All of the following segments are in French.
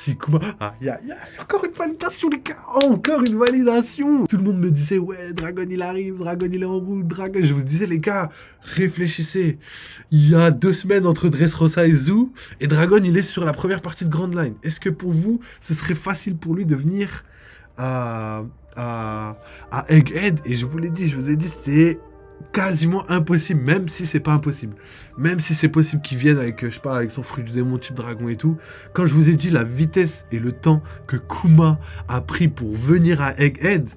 Merci, Kuma. Encore une validation, les gars. Encore une validation. Tout le monde me disait, ouais, Dragon, il arrive. Dragon, il est en route. Dragon. Je vous disais, les gars, réfléchissez. Il y a 2 semaines entre Dressrosa et Zoo. Et Dragon, il est sur la première partie de Grand Line. Est-ce que pour vous, ce serait facile pour lui de venir à, à Egghead? Et je vous l'ai dit, je vous ai dit, c'est quasiment impossible, même si c'est pas impossible. Même si c'est possible qu'il vienne avec, je sais pas, avec son fruit du démon type dragon et tout. Quand je vous ai dit la vitesse et le temps que Kuma a pris pour venir à Egghead,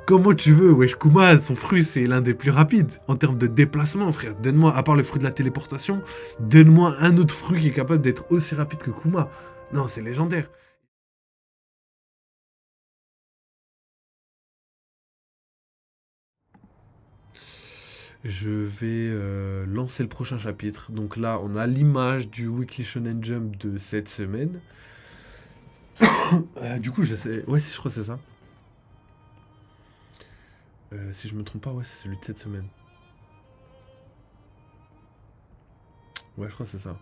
comment tu veux, wesh, Kuma, son fruit, c'est l'un des plus rapides en termes de déplacement, frère. Donne-moi, à part le fruit de la téléportation, donne-moi un autre fruit qui est capable d'être aussi rapide que Kuma. Non, c'est légendaire. Je vais lancer le prochain chapitre. Donc là, on a l'image du Weekly Shonen Jump de cette semaine. Du coup, je sais. Ouais, si je crois que c'est ça. Si je me trompe pas, ouais, c'est celui de cette semaine. Ouais, je crois que c'est ça.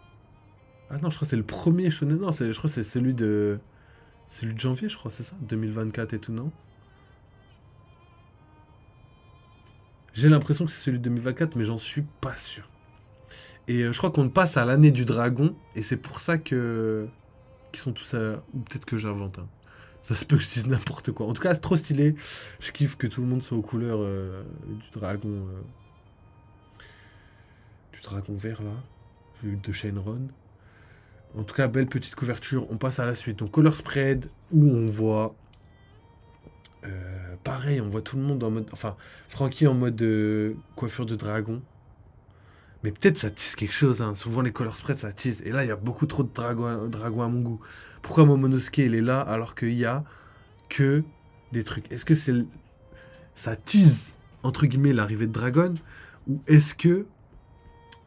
Ah non, je crois que c'est le premier Shonen. Non, je crois que c'est celui de janvier, je crois, c'est ça 2024 et tout, non? J'ai l'impression que c'est celui de 2024, mais j'en suis pas sûr. Et je crois qu'on passe à l'année du dragon, et c'est pour ça que qu'ils sont tous à... Ou peut-être que j'invente, hein. Ça se peut que je dise n'importe quoi. En tout cas, c'est trop stylé. Je kiffe que tout le monde soit aux couleurs du dragon vert là, de Shenron. En tout cas, belle petite couverture. On passe à la suite. Donc color spread où on voit pareil, on voit tout le monde en mode, enfin Frankie en mode coiffure de dragon. Mais peut-être ça tisse quelque chose, hein. Souvent les color spread ça tisse. Et là il y a beaucoup trop de dragons à mon goût. Pourquoi Momonosuke il est là alors qu'il y a que des trucs? Est-ce que ça tease entre guillemets l'arrivée de Dragon, ou est-ce que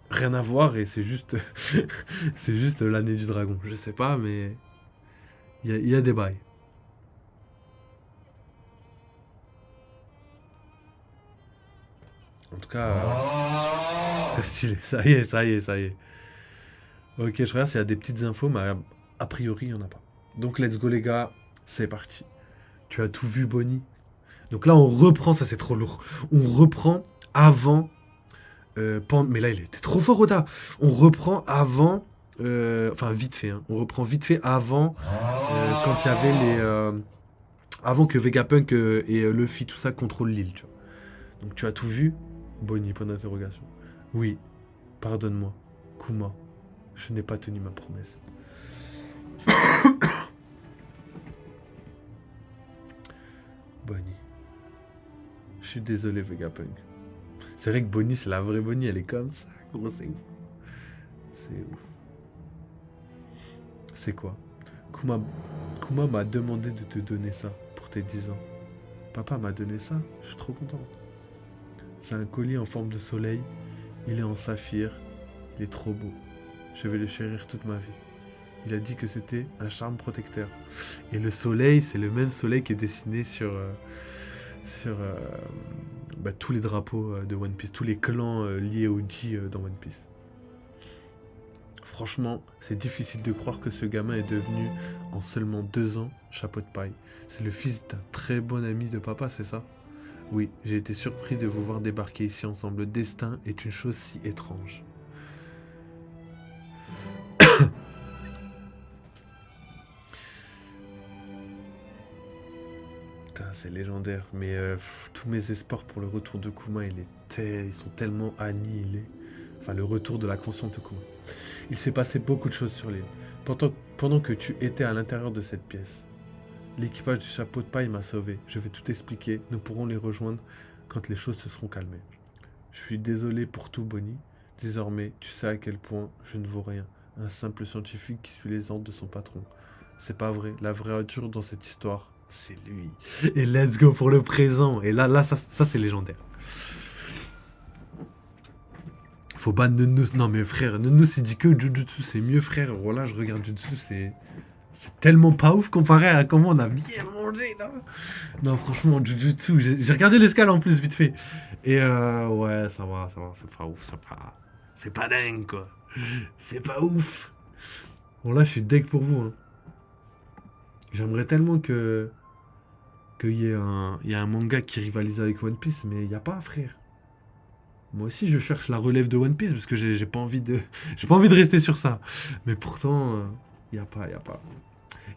rien à voir et c'est juste c'est juste l'année du dragon? Je sais pas, mais il y a des bails. En tout cas, stylé. Ça y est, ça y est, ça y est. Ok, je regarde s'il y a des petites infos, mais a priori il y en a pas. Donc let's go les gars, c'est parti. Tu as tout vu Bonnie? Donc là on reprend, ça c'est trop lourd. On reprend avant mais là, il était trop fort, Oda. On reprend avant. Enfin, vite fait. Hein. On reprend vite fait avant. Quand il y avait les. Avant que Vegapunk et Luffy, tout ça, contrôlent l'île. Tu vois. Donc, tu as tout vu? Bonnie, point d'interrogation. Oui, pardonne-moi. Kuma, je n'ai pas tenu ma promesse. Bonnie, je suis désolé, Vegapunk. C'est vrai que Bonnie, c'est la vraie Bonnie. Elle est comme ça. Gros, c'est ouf. C'est ouf. C'est quoi? Kuma, Kuma m'a demandé de te donner ça pour tes 10 ans. Papa m'a donné ça, je suis trop content. C'est un collier en forme de soleil. Il est en saphir. Il est trop beau. Je vais le chérir toute ma vie. Il a dit que c'était un charme protecteur. Et le soleil, c'est le même soleil qui est dessiné sur tous les drapeaux de One Piece, tous les clans liés au G dans One Piece. Franchement, c'est difficile de croire que ce gamin est devenu, en seulement 2 ans, chapeau de paille. C'est le fils d'un très bon ami de papa, c'est ça? Oui, j'ai été surpris de vous voir débarquer ici ensemble. Le destin est une chose si étrange. Putain, c'est légendaire. Mais tous mes espoirs pour le retour de Kuma, ils sont tellement annihilés. Enfin, le retour de la conscience de Kuma. Il s'est passé beaucoup de choses sur l'île. Pendant que tu étais à l'intérieur de cette pièce, l'équipage du chapeau de paille m'a sauvé. Je vais tout expliquer. Nous pourrons les rejoindre quand les choses se seront calmées. Je suis désolé pour tout, Bonnie. Désormais, tu sais à quel point je ne vaux rien. Un simple scientifique qui suit les ordres de son patron. C'est pas vrai. La vraie aventure dans cette histoire, c'est lui. Et let's go pour le présent. Et là ça c'est légendaire. Faut ban Nunus. Non mais frère, Nunus il dit que Jujutsu c'est mieux, frère. Voilà, je regarde Jujutsu, c'est tellement pas ouf comparé à comment on a bien mangé là. Non, franchement, Jujutsu, j'ai regardé l'escale en plus vite fait. Et ouais, ça va, c'est pas ouf, c'est pas dingue quoi. C'est pas ouf. Bon, là, je suis deg pour vous. Hein. J'aimerais tellement qu'il y ait un manga qui rivalise avec One Piece, mais il n'y a pas, frère. Moi aussi, je cherche la relève de One Piece parce que j'ai pas envie de, j'ai pas envie de rester sur ça. Mais pourtant, il n'y a pas, il n'y a pas.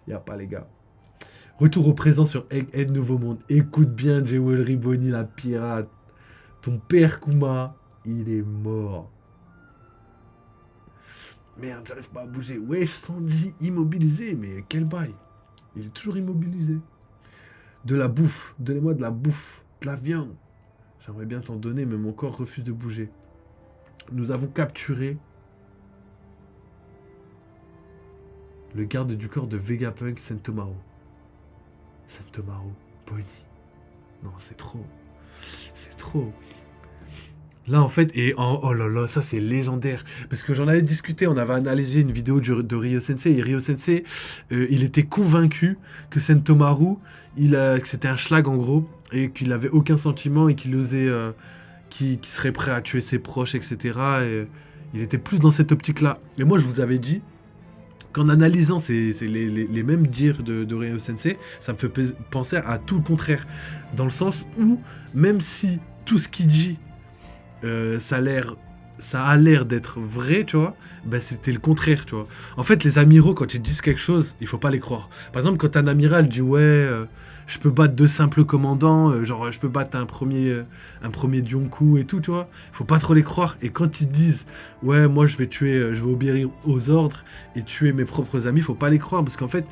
Il n'y a pas, les gars. Retour au présent sur Egghead Nouveau Monde. Écoute bien, Jewelry Bonnie, la pirate. Ton père Kuma, il est mort. Merde, j'arrive pas à bouger. Wesh, Sanji immobilisé. Mais quel bail. Il est toujours immobilisé. De la bouffe. Donnez-moi de la bouffe. De la viande. J'aimerais bien t'en donner, mais mon corps refuse de bouger. Nous avons capturé le garde du corps de Vegapunk Sentomaru. Sentomaru, Bonnie. Non, c'est trop. C'est trop. Là, en fait, oh là là, ça c'est légendaire. Parce que j'en avais discuté, on avait analysé une vidéo de Ryo Sensei. Et Ryo Sensei, il était convaincu que Sentomaru, que c'était un schlag en gros, et qu'il avait aucun sentiment et qu'il osait, qu'il serait prêt à tuer ses proches, etc. Et, il était plus dans cette optique-là. Et moi, je vous avais dit qu'en analysant les mêmes dires de Ryo Sensei, ça me fait penser à tout le contraire. Dans le sens où, même si tout ce qu'il dit, ça a l'air d'être vrai, tu vois, ben c'était le contraire, tu vois. En fait, les amiraux, quand ils disent quelque chose, il faut pas les croire. Par exemple, quand un amiral dit ouais, je peux battre deux simples commandants, genre je peux battre un premier Yonkou et tout, tu vois, faut pas trop les croire. Et quand ils disent ouais, moi je vais tuer, je vais obéir aux ordres et tuer mes propres amis, faut pas les croire parce qu'en fait,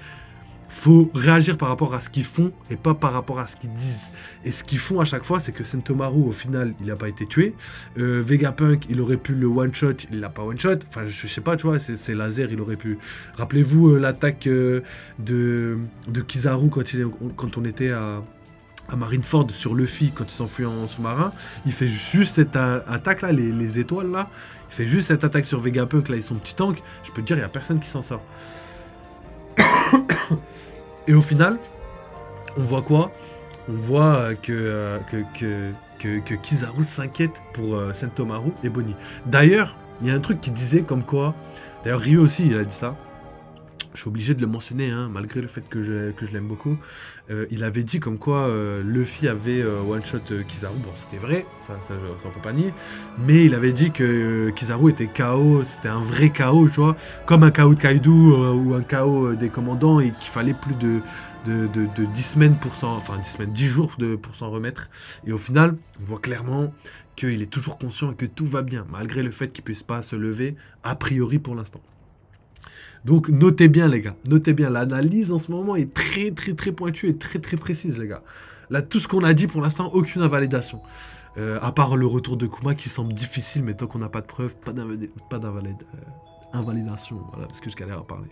faut réagir par rapport à ce qu'ils font et pas par rapport à ce qu'ils disent. Et ce qu'ils font à chaque fois, c'est que Sentomaru, au final, il n'a pas été tué. Vegapunk, il aurait pu le one-shot, il l'a pas one-shot. Enfin, je sais pas, tu vois, c'est laser, il aurait pu. Rappelez-vous l'attaque de Kizaru quand on était à Marineford sur Luffy, quand il s'enfuit en sous-marin. Il fait juste cette attaque là, les étoiles là. Il fait juste cette attaque sur Vegapunk là et son petit tank. Je peux te dire, il n'y a personne qui s'en sort. Et au final, on voit quoi? On voit que Kizaru s'inquiète pour Sentomaru et Bonnie. D'ailleurs, il y a un truc qui disait comme quoi... D'ailleurs, Ryu aussi, il a dit ça. Je suis obligé de le mentionner, hein, malgré le fait que je l'aime beaucoup. Il avait dit comme quoi Luffy avait one-shot Kizaru. Bon, c'était vrai, ça on peut pas nier. Mais il avait dit que Kizaru était KO, c'était un vrai KO, tu vois. Comme un KO de Kaido ou un KO des commandants et qu'il fallait plus de 10 semaines pour s'en... Enfin, 10 semaines, 10 jours pour s'en remettre. Et au final, on voit clairement qu'il est toujours conscient et que tout va bien, malgré le fait qu'il puisse pas se lever, a priori pour l'instant. Donc notez bien les gars, notez bien, l'analyse en ce moment est très très très pointue et très très précise les gars. Là tout ce qu'on a dit pour l'instant, aucune invalidation. À part le retour de Kuma qui semble difficile, mais tant qu'on n'a pas de preuves, pas d'invalidation, voilà, parce que je galère à parler.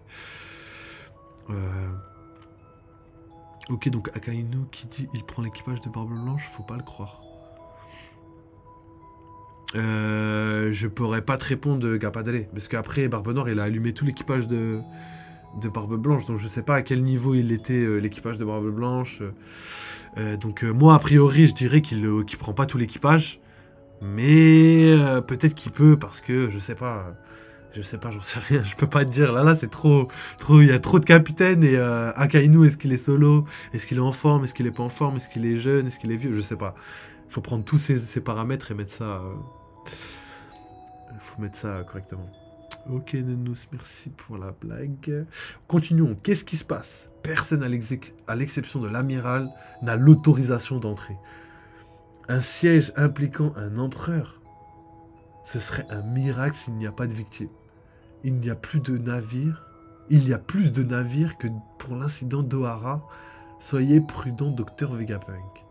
Ok, donc Akainu qui dit il prend l'équipage de Barbe Blanche, faut pas le croire. Je pourrais pas te répondre, Gapadele, parce qu'après Barbe Noire il a allumé tout l'équipage de Barbe Blanche, donc je sais pas à quel niveau il était l'équipage de Barbe Blanche. Donc moi a priori je dirais qu'il prend pas tout l'équipage, mais peut-être qu'il peut parce que je sais pas, j'en sais rien, je peux pas te dire. Là c'est trop, il y a trop de capitaines et Akainu, est-ce qu'il est solo, est-ce qu'il est en forme, est-ce qu'il est pas en forme, est-ce qu'il est jeune, est-ce qu'il est vieux, je sais pas. Il faut prendre tous ces paramètres et mettre ça. Faut mettre ça correctement. Ok, Nenous, merci pour la blague. Continuons. Qu'est-ce qui se passe? Personne, à l'exception de l'amiral, n'a l'autorisation d'entrer. Un siège impliquant un empereur, ce serait un miracle s'il n'y a pas de victimes. Il n'y a plus de navires. Il y a plus de navires que pour l'incident d'Ohara. Soyez prudent, docteur Vegapunk.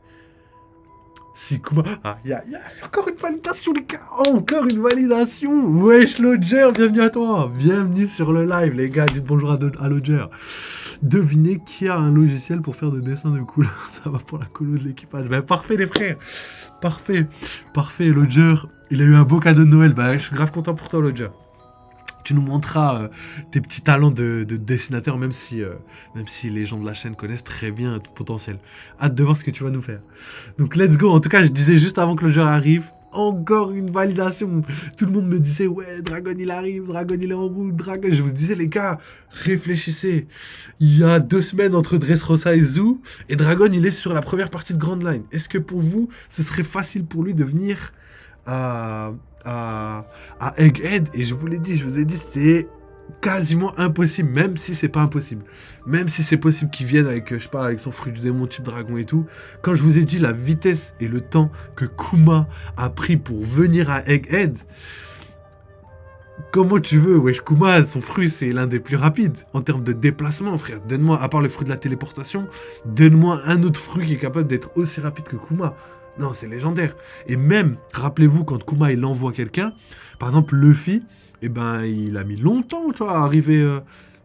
Si Kuma... Ah, il y a encore une validation, les gars. Encore une validation. Wesh, Lodger, bienvenue à toi. Bienvenue sur le live, les gars. Dites bonjour à Lodger. Devinez qui a un logiciel pour faire des dessins de couleurs. Ça va pour la colo de l'équipage. Ben, parfait, les frères. Parfait. Parfait, Lodger. Il a eu un beau cadeau de Noël. Ben, je suis grave content pour toi, Lodger. Tu nous montreras tes petits talents de dessinateur, même si les gens de la chaîne connaissent très bien ton potentiel. Hâte de voir ce que tu vas nous faire. Donc let's go. En tout cas, je disais juste avant que le jeu arrive, Encore une validation. Tout le monde me disait, ouais, Dragon il arrive, Dragon il est en route, Dragon. Je vous disais, les gars, réfléchissez. Il y a 2 semaines entre Dressrosa et Zoo, et Dragon il est sur la première partie de Grand Line. Est-ce que pour vous, ce serait facile pour lui de venir à, à Egghead? Et je vous l'ai dit, je vous ai dit, c'est quasiment impossible, même si c'est pas impossible. Même si c'est possible qu'il vienne avec, je sais pas, avec son fruit du démon type dragon et tout. Quand je vous ai dit la vitesse et le temps que Kuma a pris pour venir à Egghead, comment tu veux, wesh, Kuma, son fruit, c'est l'un des plus rapides en termes de déplacement, frère. Donne-moi, à part le fruit de la téléportation, donne-moi un autre fruit qui est capable d'être aussi rapide que Kuma. Non, c'est légendaire. Et même, rappelez-vous, quand Kuma, il envoie quelqu'un, par exemple, Luffy, eh ben, il a mis longtemps, tu vois, à arriver...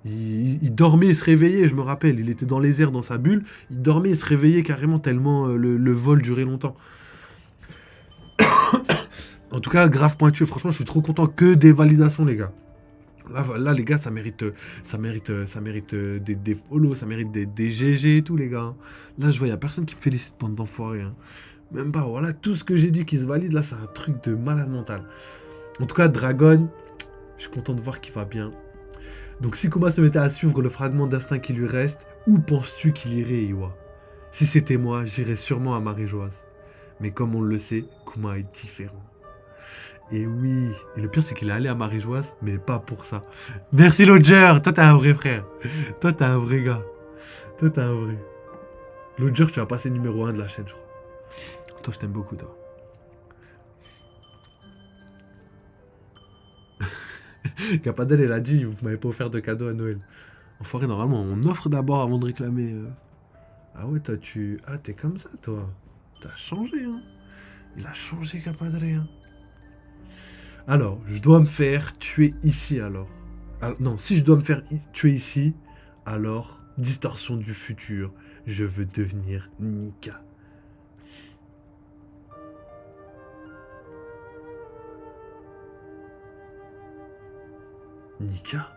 il dormait et se réveillait, je me rappelle. Il était dans les airs, dans sa bulle. Il dormait et se réveillait carrément tellement le vol durait longtemps. En tout cas, grave pointu. Franchement, je suis trop content. Que des validations, les gars. Là, les gars, ça mérite des follow, ça mérite des GG et tout, les gars. Là, je vois, il n'y a personne qui me félicite, bande d'enfoirés. Hein. Même pas, voilà, tout ce que j'ai dit qui se valide, là, c'est un truc de malade mental. En tout cas, Dragon, je suis content de voir qu'il va bien. Donc, si Kuma se mettait à suivre le fragment d'instinct qui lui reste, où penses-tu qu'il irait, Iwa? Si c'était moi, j'irais sûrement à Marie-Joise. Mais comme on le sait, Kuma est différent. Et oui, et le pire c'est qu'il est allé à Marie-Joise, mais pas pour ça. Merci Lodger, toi t'es un vrai frère. Toi t'es un vrai gars. Toi t'es un vrai. Lodger, tu vas passer numéro 1 de la chaîne, je crois. Toi je t'aime beaucoup, toi. Capadel, elle a dit, vous m'avez pas offert de cadeau à Noël. Enfoiré, normalement, on offre d'abord avant de réclamer. Ah ouais, toi tu... Ah, t'es comme ça, toi. T'as changé, hein. Il a changé, Capadel, hein. Alors, je dois me faire tuer ici, alors. Non, si je dois me faire tuer ici, alors, distorsion du futur, je veux devenir Nika. Nika?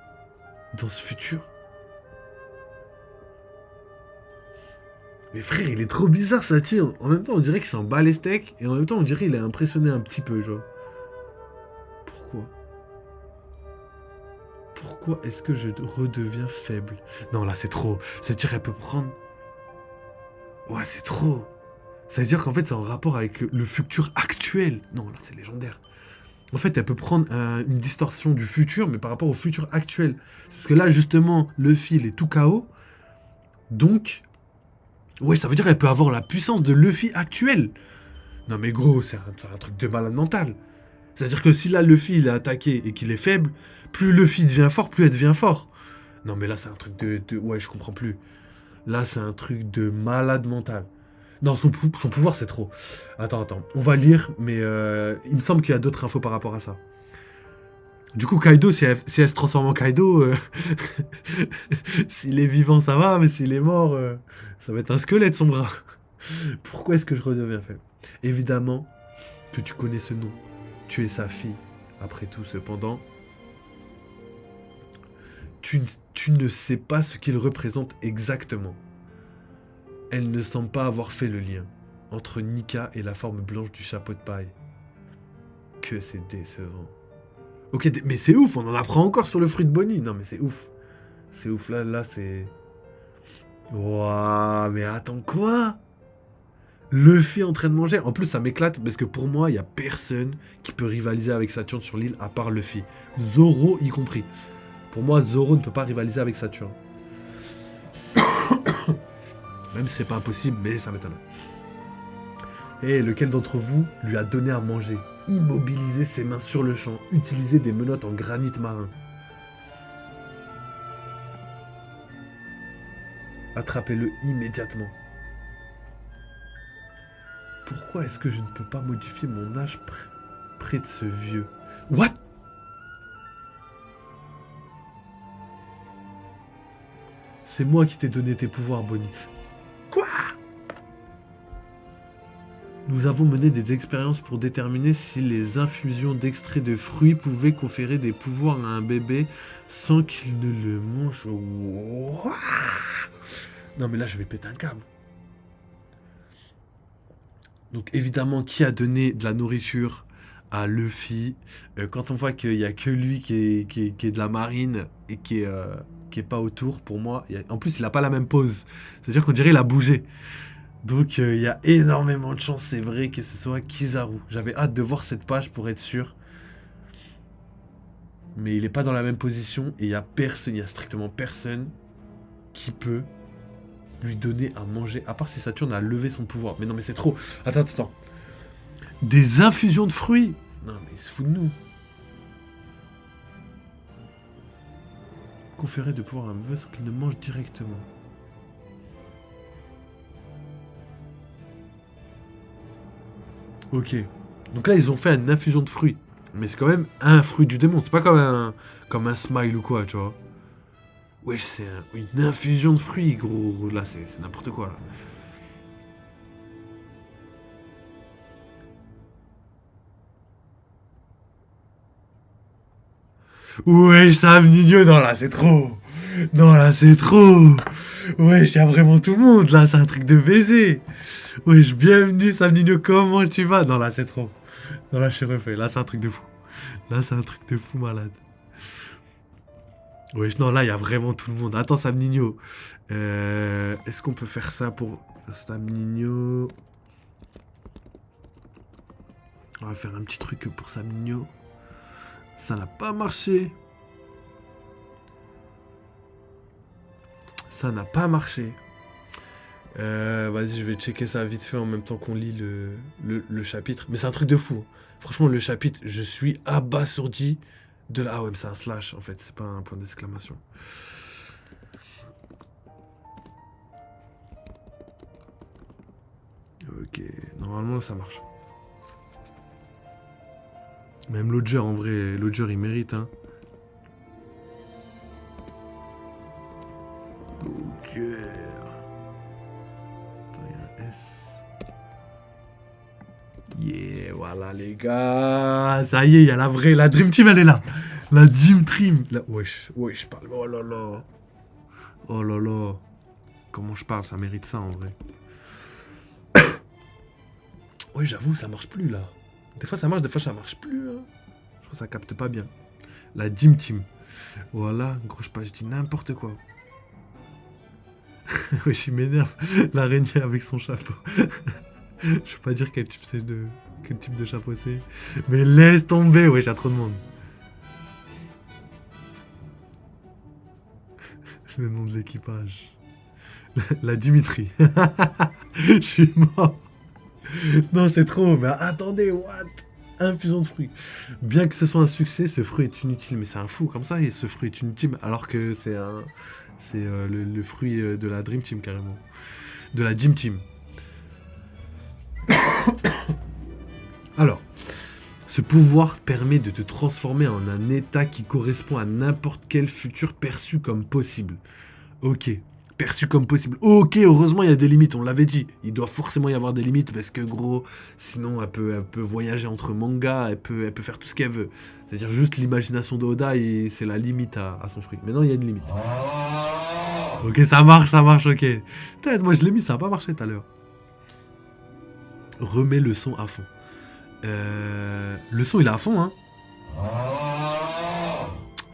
Dans ce futur? Mais frère, il est trop bizarre, ça tire. En même temps, on dirait qu'il s'en bat les steaks, et en même temps, on dirait qu'il est impressionné un petit peu, genre. Pourquoi? Pourquoi est-ce que je redeviens faible? Non, là, c'est trop. C'est-à-dire, elle peut prendre... Ouais, c'est trop. Ça veut dire qu'en fait, c'est en rapport avec le futur actuel. Non, là, c'est légendaire. En fait, elle peut prendre une distorsion du futur, mais par rapport au futur actuel. Parce que là, justement, Luffy, il est tout KO. Donc, ouais, ça veut dire qu'elle peut avoir la puissance de Luffy actuel. Non, mais gros, c'est un truc de malade mental. C'est-à-dire que si là, Luffy, il est attaqué et qu'il est faible, plus Luffy devient fort, plus elle devient fort. Non, mais là, c'est un truc de... Ouais, je comprends plus. Là, c'est un truc de malade mental. Non, son pouvoir, c'est trop. Attends. On va lire, mais il me semble qu'il y a d'autres infos par rapport à ça. Du coup, Kaido, si elle se transforme en Kaido, s'il est vivant, ça va, mais s'il est mort, ça va être un squelette, son bras. Pourquoi est-ce que je redeviens faible? Évidemment que tu connais ce nom. Tu es sa fille. Après tout, cependant, tu ne sais pas ce qu'il représente exactement. Elle ne semble pas avoir fait le lien entre Nika et la forme blanche du chapeau de paille. Que c'est décevant. Ok, mais c'est ouf, on en apprend encore sur le fruit de Bonnie. Non, mais c'est ouf. C'est ouf, là, c'est... Waouh, mais attends, quoi? Luffy en train de manger. En plus, ça m'éclate parce que pour moi, il n'y a personne qui peut rivaliser avec Saturne sur l'île à part Luffy. Zoro y compris. Pour moi, Zoro ne peut pas rivaliser avec Saturne. Même si c'est pas impossible, mais ça m'étonne. Et lequel d'entre vous lui a donné à manger? Immobiliser ses mains sur le champ, utiliser des menottes en granit marin. Attrapez-le immédiatement. Pourquoi est-ce que je ne peux pas modifier mon âge près de ce vieux? What? C'est moi qui t'ai donné tes pouvoirs, Bonnie. Quoi? Nous avons mené des expériences pour déterminer si les infusions d'extraits de fruits pouvaient conférer des pouvoirs à un bébé sans qu'il ne le mange. What? Non mais là je vais péter un câble. Donc évidemment, qui a donné de la nourriture à Luffy? Quand on voit qu'il y a que lui qui est de la marine et qui est pas autour, pour moi, en plus il a pas la même pose. C'est-à-dire qu'on dirait il a bougé. Donc il y a énormément de chances, c'est vrai, que ce soit Kizaru. J'avais hâte de voir cette page pour être sûr. Mais il est pas dans la même position et il y a personne, il y a strictement personne qui peut lui donner à manger, à part si Saturne a levé son pouvoir. Mais non, mais c'est trop. Attends. Des infusions de fruits. Non, mais il se fout de nous. Conférer de pouvoir à un vaisseau qu'il ne mange directement. Ok. Donc là, ils ont fait une infusion de fruits. Mais c'est quand même un fruit du démon. C'est pas comme un smile ou quoi, tu vois. Wesh, c'est une infusion de fruits, gros. Là, c'est n'importe quoi, là. Wesh, Sam Nino, non, là, c'est trop. Non, là, c'est trop. Wesh, y a vraiment tout le monde, là. C'est un truc de baiser. Wesh, bienvenue, Sam Nino. Comment tu vas? Non, là, c'est trop. Non, là, je suis refait. Là, c'est un truc de fou. Là, c'est un truc de fou malade. Wesh, non, là, il y a vraiment tout le monde. Attends, Sam Nino. Est-ce qu'on peut faire ça pour Sam Nino? On va faire un petit truc pour Sam Nino. Ça n'a pas marché. Ça n'a pas marché. Vas-y, je vais checker ça vite fait en même temps qu'on lit le chapitre. Mais c'est un truc de fou. Franchement, le chapitre, je suis abasourdi de la... Ah ouais, mais c'est un slash, en fait. C'est pas un point d'exclamation. Ok, normalement, ça marche. Même Lodger, en vrai, Lodger, il mérite, hein. Lodger. Attends, il y a un S. Yeah, voilà, les gars. Ça y est, il y a la vraie. La Dream Team, elle est là. La Dream Team. Wesh, je parle. Oh là là. Oh là là. Comment je parle, ça mérite ça, en vrai. Ouais, j'avoue, ça marche plus, là. Des fois, ça marche, des fois, ça marche plus, hein. Je crois que ça capte pas bien. La Dream Team. Voilà, gros, je dis n'importe quoi. Wesh, il m'énerve. L'araignée avec son chapeau. Je veux pas dire quel type de chapeau c'est. Mais laisse tomber, wesh, y a trop de monde. Le nom de l'équipage. La Dimitri. Je suis mort. Non, c'est trop, mais attendez, what? Infusion de fruits. Bien que ce soit un succès, ce fruit est inutile. Mais c'est un fou comme ça, et ce fruit est inutile, alors que c'est le fruit de la Dream Team, carrément. De la Dream Team. Alors, ce pouvoir permet de te transformer en un état qui correspond à n'importe quel futur perçu comme possible. Ok, perçu comme possible. Ok, heureusement il y a des limites, on l'avait dit. Il doit forcément y avoir des limites parce que gros, sinon elle peut voyager entre mangas, elle peut faire tout ce qu'elle veut. C'est-à-dire juste l'imagination de Oda et c'est la limite à son fruit. Maintenant il y a une limite. Ok, ça marche, ok. Peut-être, moi je l'ai mis, ça n'a pas marché tout à l'heure. Remets le son à fond. Le son il est à fond, hein.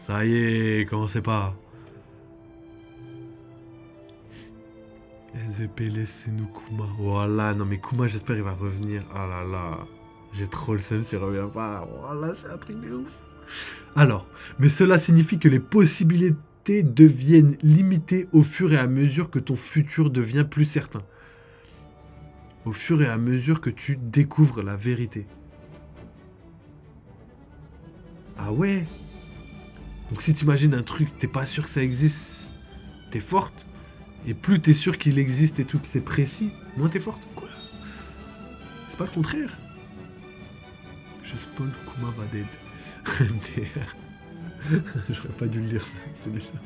Ça y est, commencez pas. SVP, laissez-nous Kuma. Voilà, non mais Kuma, j'espère il va revenir. Ah là là. J'ai trop le seum s'il revient pas. Voilà, c'est un truc de ouf. Alors, mais cela signifie que les possibilités deviennent limitées au fur et à mesure que ton futur devient plus certain. Au fur et à mesure que tu découvres la vérité. Ah ouais? Donc si tu imagines un truc, t'es pas sûr que ça existe, t'es forte. Et plus t'es sûr qu'il existe et tout, que c'est précis, moins t'es forte. Quoi? C'est pas le contraire. Je spawn Kuma va dead. J'aurais pas dû le lire, celui-là.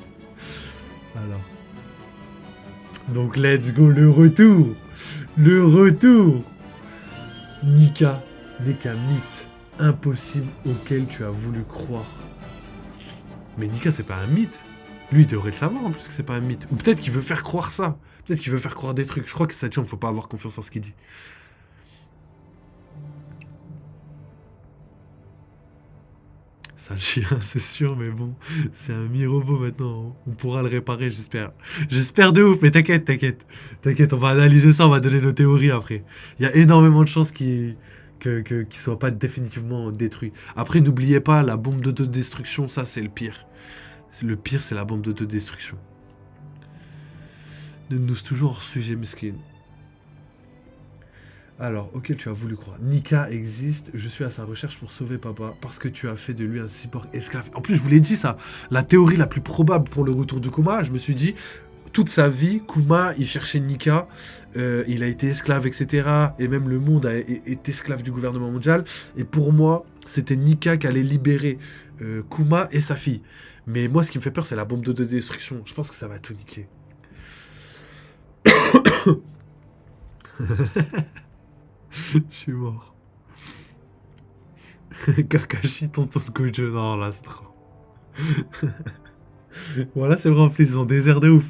Alors. Donc let's go, le retour. Le retour. Nika n'est qu'un mythe impossible auquel tu as voulu croire. Mais Nika, c'est pas un mythe. Lui, il devrait le savoir en plus que c'est pas un mythe. Ou peut-être qu'il veut faire croire ça. Peut-être qu'il veut faire croire des trucs. Je crois que Saturne, faut pas avoir confiance en ce qu'il dit. Sale chien, c'est sûr, mais bon, c'est un mi-robot maintenant. On pourra le réparer, j'espère. J'espère de ouf, mais t'inquiète, t'inquiète. T'inquiète, on va analyser ça, on va donner nos théories après. Il y a énormément de chances qu'il soit pas définitivement détruit. Après, n'oubliez pas, la bombe d'autodestruction, ça, c'est le pire. Le pire, c'est la bombe d'autodestruction. Donne-nous toujours hors sujet, miskin. Alors, auquel tu as voulu croire. Nika existe, je suis à sa recherche pour sauver papa, parce que tu as fait de lui un cyborg esclave. En plus, je vous l'ai dit ça, la théorie la plus probable pour le retour de Kuma, je me suis dit, toute sa vie, Kuma, il cherchait Nika, il a été esclave, etc. Et même le monde est esclave du gouvernement mondial. Et pour moi, c'était Nika qui allait libérer Kuma et sa fille. Mais moi, ce qui me fait peur, c'est la bombe de destruction. Je pense que ça va tout niquer. Je suis mort. Kakashi, tonton de Gojo. Non, là, c'est trop. Voilà, c'est vrai, en plus, ils ont des airs de ouf.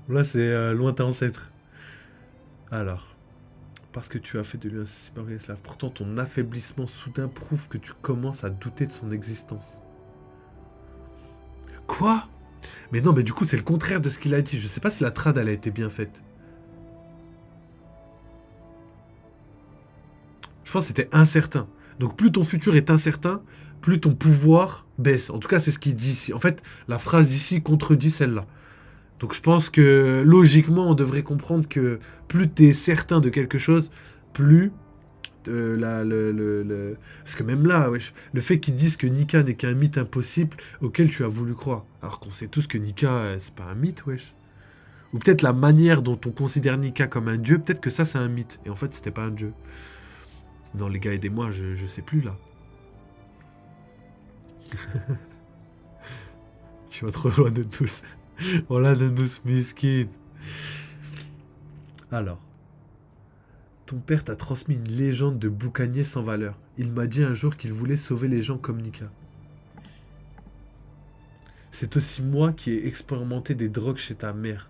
Là, c'est lointain ancêtre. Alors, parce que tu as fait de lui un cyborg esclave. Pourtant, ton affaiblissement soudain prouve que tu commences à douter de son existence. Quoi? Mais non, mais du coup, c'est le contraire de ce qu'il a dit. Je sais pas si la trad, elle a été bien faite. Je pense que c'était incertain. Donc plus ton futur est incertain, plus ton pouvoir baisse. En tout cas, c'est ce qu'il dit ici. En fait, la phrase d'ici contredit celle-là. Donc je pense que logiquement, on devrait comprendre que plus tu es certain de quelque chose, plus parce que même là, wesh, le fait qu'ils disent que Nika n'est qu'un mythe impossible auquel tu as voulu croire. Alors qu'on sait tous que Nika, c'est pas un mythe, wesh. Ou peut-être la manière dont on considère Nika comme un dieu, peut-être que ça c'est un mythe. Et en fait, c'était pas un dieu. Non, les gars, aidez-moi, je sais plus là. Tu vas trop loin de tous. Voilà, de tous, miskin. Alors, ton père t'a transmis une légende de boucanier sans valeur. Il m'a dit un jour qu'il voulait sauver les gens comme Nika. C'est aussi moi qui ai expérimenté des drogues chez ta mère.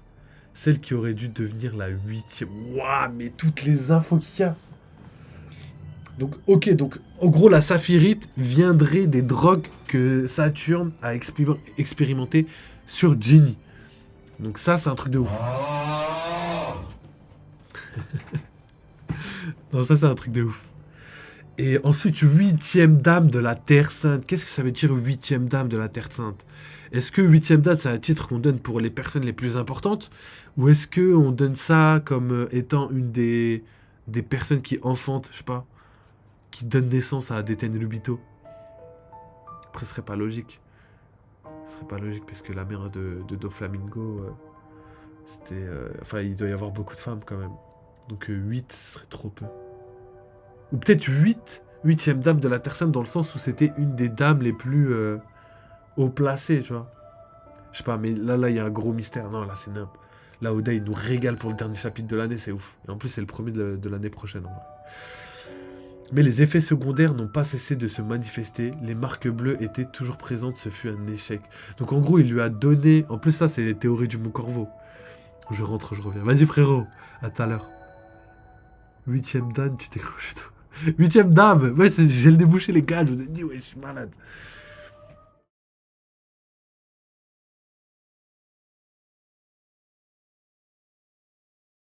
Celle qui aurait dû devenir la 8e. Waouh, mais toutes les infos qu'il y a. Donc, ok, donc en gros, la saphirite viendrait des drogues que Saturne a expérimenté sur Ginny. Donc ça, c'est un truc de ouf. Non, ça, c'est un truc de ouf. Et ensuite, 8e dame de la Terre Sainte. Qu'est-ce que ça veut dire 8e dame de la Terre Sainte? Est-ce que 8e dame, c'est un titre qu'on donne pour les personnes les plus importantes? Ou est-ce qu'on donne ça comme étant une des personnes qui enfantent, je sais pas, qui donne naissance à Deten Lubito? Après, ce serait pas logique. Ce serait pas logique parce que la mère de Doflamingo, c'était... enfin, il doit y avoir beaucoup de femmes quand même. Donc 8, ce serait trop peu. Ou peut-être 8e dame de la Terre Sainte dans le sens où c'était une des dames les plus haut placées, tu vois. Je sais pas, mais là, il y a un gros mystère. Non, là, c'est nimp. Là, Oda, il nous régale pour le dernier chapitre de l'année, c'est ouf. Et en plus, c'est le premier de l'année prochaine. En vrai. Mais les effets secondaires n'ont pas cessé de se manifester. Les marques bleues étaient toujours présentes. Ce fut un échec. Donc, en gros, il lui a donné... En plus, ça, c'est les théories du Mont Corvo. Je rentre, je reviens. Vas-y, frérot. À tout à l'heure. 8e dame, tu t'es croché tout. 8e dame. Ouais, j'ai le débouché, les gars. Je vous ai dit, ouais, je suis malade.